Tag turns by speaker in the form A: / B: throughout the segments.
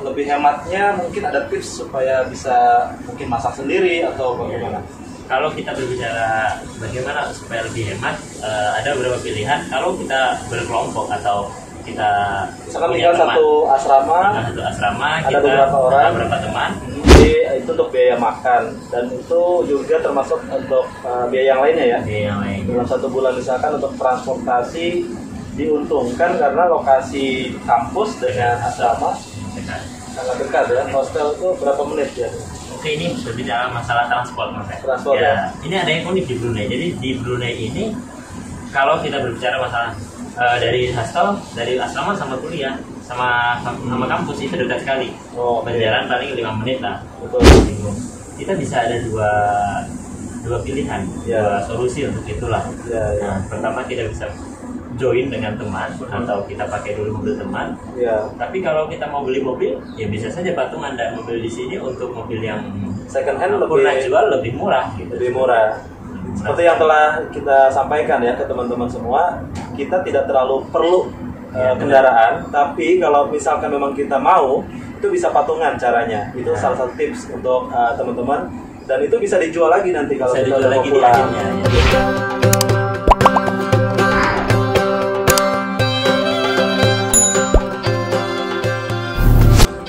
A: lebih hematnya mungkin ada tips supaya bisa mungkin masak sendiri atau bagaimana?
B: Kalau kita berbicara bagaimana supaya lebih hemat, ada beberapa pilihan. Kalau kita berkelompok atau kita
A: misalkan tinggal satu asrama,
B: ada
A: kita beberapa orang,
B: ada beberapa teman.
A: Jadi itu untuk biaya makan dan itu juga termasuk untuk biaya yang lainnya ya.
B: Biaya yang lain.
A: Dalam 1 bulan misalkan untuk transportasi diuntungkan karena lokasi kampus dengan asrama sangat dekat ya. Hostel itu berapa menit ya?
B: Oke, ini berbicara masalah transport, Mas.
A: Transport ya.
B: Ini ada yang unik di Brunei. Jadi di Brunei ini kalau kita berbicara masalah dari hostel, dari asrama sama kuliah, sama kampus itu dekat sekali. Berjalan paling 5 menit lah.
A: Betul.
B: Kita bisa ada dua pilihan, dua solusi untuk itulah. Nah, pertama kita bisa join dengan teman atau kita pakai dulu mobil teman. Tapi kalau kita mau beli mobil, ya bisa saja patungan, dan mobil di sini untuk mobil yang
A: second hand
B: pernah jual lebih murah gitu.
A: Lebih murah. Seperti yang telah kita sampaikan ya ke teman-teman semua, kita tidak terlalu perlu kendaraan, tapi kalau misalkan memang kita mau, itu bisa patungan caranya. Itu salah satu tips untuk teman-teman, dan itu bisa dijual lagi nanti kalau kita udah mau pulang.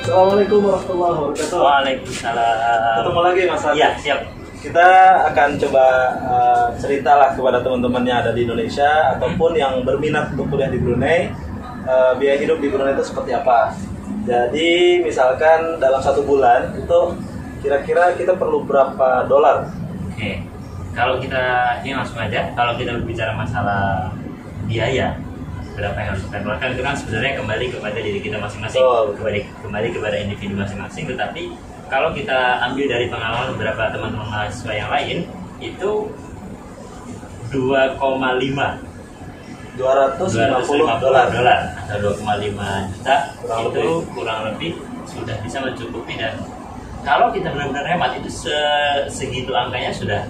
A: Assalamualaikum warahmatullahi wabarakatuh.
B: Waalaikumsalam.
A: Ketemu lagi Mas Adi.
B: Iya, siap.
A: Kita akan coba ceritalah kepada teman-teman yang ada di Indonesia ataupun yang berminat untuk kuliah di Brunei, biaya hidup di Brunei itu seperti apa. Jadi misalkan dalam 1 bulan itu kira-kira kita perlu berapa dolar?
B: Oke, kalau kita ini langsung aja, kalau kita berbicara masalah biaya, berapa yang harus kita keluarkan, itu kan sebenarnya kembali kepada diri kita masing-masing, kembali kepada individu masing-masing. Tetapi kalau kita ambil dari pengalaman beberapa teman-teman mahasiswa yang lain, itu 2,5 dolar atau 2,5 juta itu kurang lebih sudah bisa mencukupi. Dan kalau kita benar-benar hemat, itu segitu angkanya sudah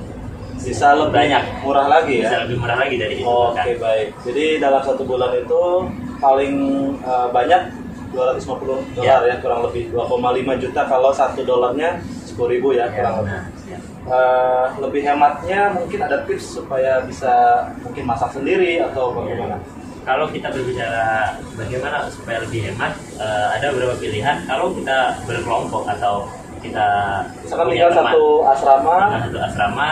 A: bisa lebih banyak, murah lagi ya?
B: Bisa lebih murah lagi dari itu.
A: Oke, baik. Jadi dalam 1 bulan itu paling banyak 250 dolar ya, kurang lebih 2,5 juta kalau 1 dolarnya 10.000 ya, kurang lebih. Lebih hematnya mungkin ada tips supaya bisa mungkin masak sendiri atau bagaimana?
B: Kalau kita berbicara bagaimana supaya lebih hemat, ada beberapa pilihan. Kalau kita berkelompok atau kita
A: misalkan tinggal satu asrama,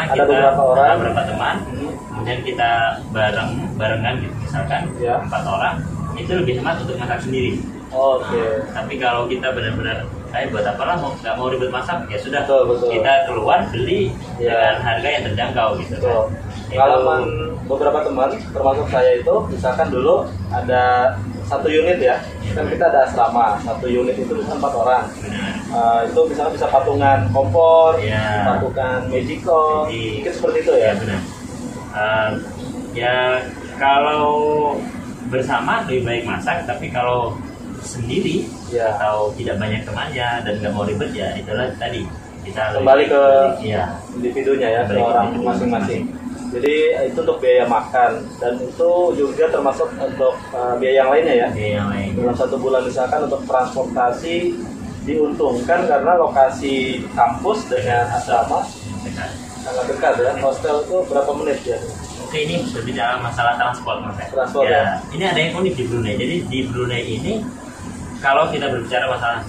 B: ada beberapa teman, kemudian kita barengan gitu, misalkan 4 orang, itu lebih hemat untuk masak sendiri. Tapi kalau kita benar-benar buat apa lah, nggak mau ribet masak, ya sudah, kita keluar beli dengan harga yang terjangkau gitu.
A: Pengalaman beberapa teman termasuk saya itu, misalkan dulu ada 1 unit ya, kan kita ada asrama, 1 unit itu bisa 4 orang. Itu misalnya bisa patungan kompor, patungan magicom, mungkin seperti itu ya.
B: Ya kalau bersama lebih baik masak, tapi kalau sendiri atau tidak banyak temannya dan nggak mau ribet, ya itulah tadi, kita
A: kembali ke individunya ya, ke orang masing-masing. Jadi itu untuk biaya makan, dan itu juga termasuk untuk biaya yang lainnya ya. Dalam 1 bulan misalkan untuk transportasi diuntungkan karena lokasi kampus dengan asrama sangat dekat ya. Hostel itu berapa menit ya?
B: Oke, ini berbicara masalah transport, Mas.
A: Transport ya.
B: Ini ada yang unik di Brunei. Jadi di Brunei ini kalau kita berbicara masalah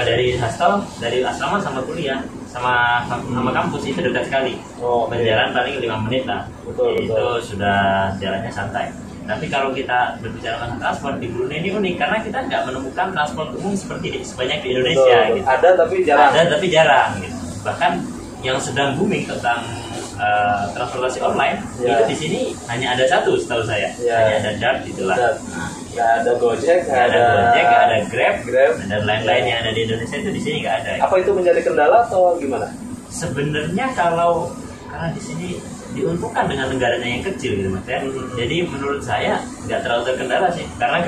B: dari hostel, dari asrama sama kuliah, sama kampus itu dekat sekali. Berjalan paling 5 menit lah. Itu sudah jalannya santai. Tapi kalau kita berbicara tentang transport di Brunei ini unik karena kita nggak menemukan transport umum sebanyak di Indonesia. Gitu.
A: Ada tapi jarang.
B: Gitu. Bahkan yang sedang booming tentang transportasi online itu di sini hanya ada 1 setahu saya, hanya ada Dart itulah.
A: Nggak ada Gojek,
B: nggak ada Grab, dan lain-lain yang ada di Indonesia itu di sini nggak ada.
A: Apa itu menjadi kendala atau gimana?
B: Sebenarnya karena di sini diuntungkan dengan negaranya yang kecil gitu, Mas ya. Jadi menurut saya nggak terlalu terkendala sih, karena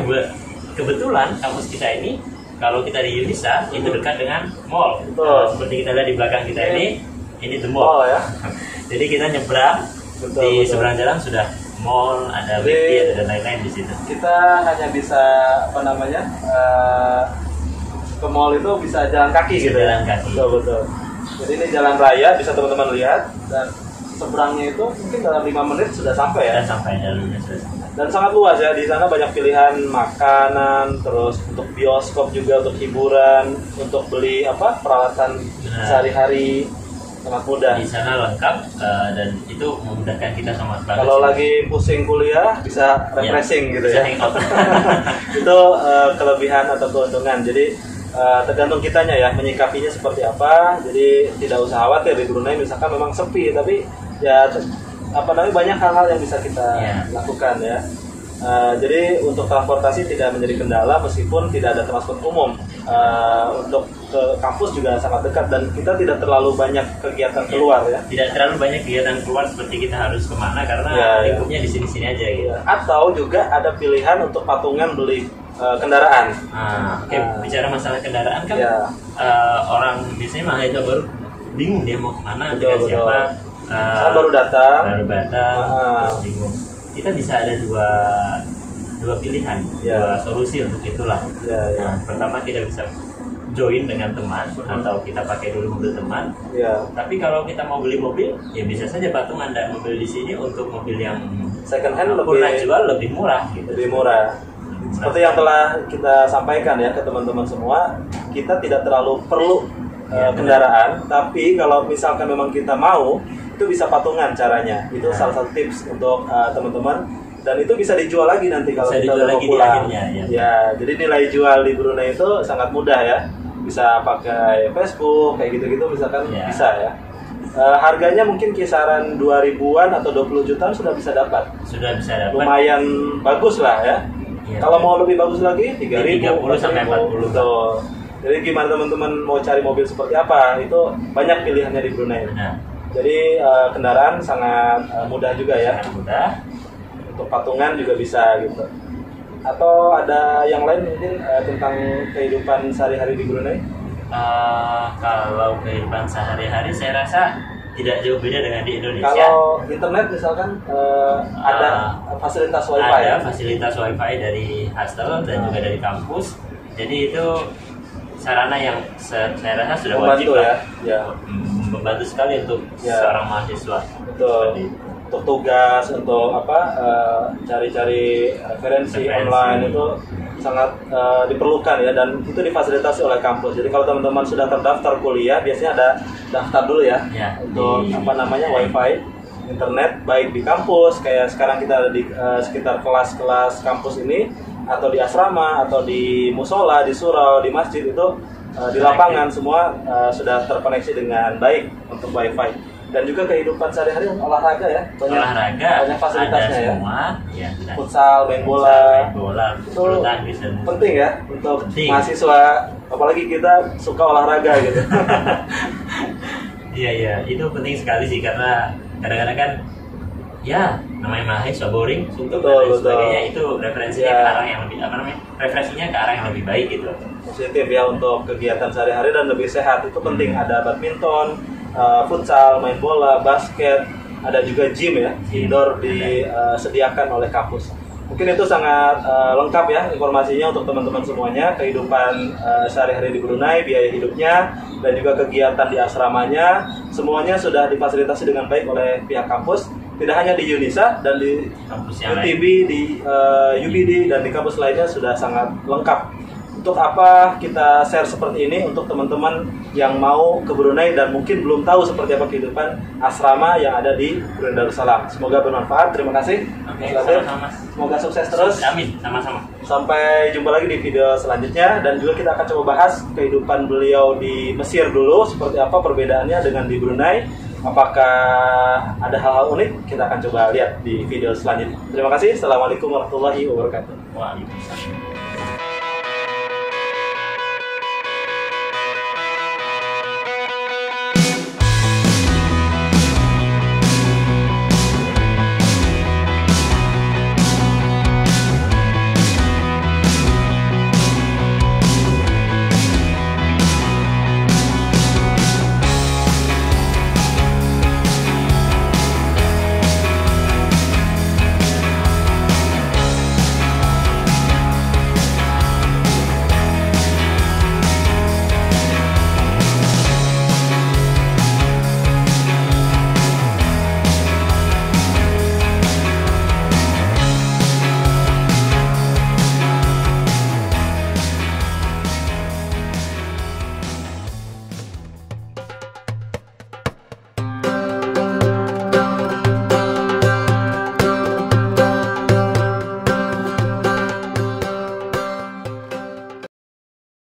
B: kebetulan kampus kita ini, kalau kita di Unisa itu dekat dengan mall. Seperti kita lihat di belakang kita ini the mall ya. Jadi kita nyebrang, di seberang jalan sudah mall, ada BT, ada dan lain-lain di situ.
A: Kita hanya bisa mall itu bisa jalan kaki
B: bisa
A: gitu
B: jalan
A: ya.
B: kaki.
A: Betul betul. Jadi ini jalan raya, bisa teman-teman lihat, dan seberangnya itu mungkin dalam 5 menit sudah sampai ya.
B: Sudah sampai, jalurnya sudah sampai.
A: Dan sangat luas ya, di sana banyak pilihan makanan, terus untuk bioskop juga, untuk hiburan, untuk beli apa peralatan sehari-hari, sangat mudah.
B: Di sana lengkap dan itu memudahkan kita sama sekali.
A: Kalau lagi pusing kuliah bisa refreshing gitu
B: bisa
A: ya.
B: hangout.
A: Itu kelebihan atau keuntungan. Jadi tergantung kitanya ya menyikapinya seperti apa. Jadi tidak usah khawatir di Brunei misalkan memang sepi, tapi ya apa namanya banyak hal-hal yang bisa kita lakukan ya. Jadi untuk transportasi tidak menjadi kendala meskipun tidak ada transport umum. Untuk ke kampus juga sangat dekat dan kita tidak terlalu banyak kegiatan keluar ya.
B: Tidak terlalu banyak kegiatan keluar seperti kita harus kemana karena lingkupnya di sini-sini aja gitu.
A: Atau juga ada pilihan untuk patungan beli kendaraan.
B: Bicara masalah kendaraan kan orang biasanya mahasiswa baru bingung dia mau kemana dengan siapa.
A: Baru datang,
B: terus bingung. Kita bisa ada dua pilihan, dua solusi untuk itulah. Pertama kita bisa join dengan teman atau kita pakai dulu mobil teman. Tapi kalau kita mau beli mobil, ya bisa saja patungan dan mobil di sini untuk mobil yang
A: second hand
B: lebih murah gitu.
A: Lebih murah. Seperti yang telah kita sampaikan ya ke teman-teman semua, kita tidak terlalu perlu kendaraan, tapi kalau misalkan memang kita mau, itu bisa patungan caranya. Itu salah satu tips untuk teman-teman, dan itu bisa dijual lagi nanti kalau kita udah mau pulang. Ya, jadi nilai jual di Brunei itu sangat mudah ya. Bisa pakai Facebook kayak gitu-gitu misalkan bisa ya. Harganya mungkin kisaran 2.000-an atau 20 jutaan sudah bisa dapat. Lumayan bagus lah ya. Kalau mau lebih bagus lagi 3.000
B: sampai 40.
A: Betul. Jadi gimana teman-teman mau cari mobil seperti apa? Itu banyak pilihannya di Brunei. Jadi kendaraan sangat mudah juga ya.
B: Mudah.
A: Untuk patungan juga bisa gitu. Atau ada yang lain mungkin tentang kehidupan sehari-hari di Brunei?
B: Kalau kehidupan sehari-hari saya rasa tidak jauh beda dengan di Indonesia.
A: Kalau internet misalkan ada fasilitas wifi.
B: Ada fasilitas wifi dari hostel dan juga dari kampus. Jadi itu sarana yang saya rasa sudah
A: membantu
B: wajib
A: ya.
B: Membantu sekali untuk seorang mahasiswa.
A: Betul. Untuk tugas, untuk cari-cari referensi online itu sangat diperlukan ya, dan itu difasilitasi oleh kampus. Jadi kalau teman-teman sudah terdaftar kuliah, biasanya ada daftar dulu ya untuk wifi internet baik di kampus kayak sekarang kita ada di sekitar kelas-kelas kampus ini, atau di asrama, atau di musola, di surau, di masjid itu di lapangan semua sudah terkoneksi dengan baik untuk wifi. Dan juga kehidupan sehari-hari olahraga ya, banyak fasilitasnya ya.
B: Semua,
A: futsal, main bola
B: itu
A: penting ya untuk mahasiswa, apalagi kita suka olahraga gitu.
B: Iya, itu penting sekali sih, karena kadang-kadang kan ya namanya mahasiswa boring, suntuk dan sebagainya, itu referensinya ke arah yang lebih refreshingnya ke arah yang lebih baik gitu.
A: Positif ya untuk kegiatan sehari-hari dan lebih sehat, itu penting. Ada badminton, futsal, main bola, basket, ada juga gym ya, indoor disediakan oleh kampus. Mungkin itu sangat lengkap ya informasinya untuk teman-teman semuanya, kehidupan sehari-hari di Brunei, biaya hidupnya, dan juga kegiatan di asramanya, semuanya sudah difasilitasi dengan baik oleh pihak kampus. Tidak hanya di Unisa dan di UTB, di UBD, dan di kampus lainnya sudah sangat lengkap. Untuk apa kita share seperti ini untuk teman-teman yang mau ke Brunei dan mungkin belum tahu seperti apa kehidupan asrama yang ada di Brunei Darussalam. Semoga bermanfaat. Terima kasih.
B: Sama-sama.
A: Semoga sukses terus.
B: Amin. Sama-sama.
A: Sampai jumpa lagi di video selanjutnya, dan juga kita akan coba bahas kehidupan beliau di Mesir dulu, seperti apa perbedaannya dengan di Brunei. Apakah ada hal-hal unik? Kita akan coba lihat di video selanjutnya. Terima kasih. Assalamualaikum warahmatullahi wabarakatuh.
B: Waalaikumsalam.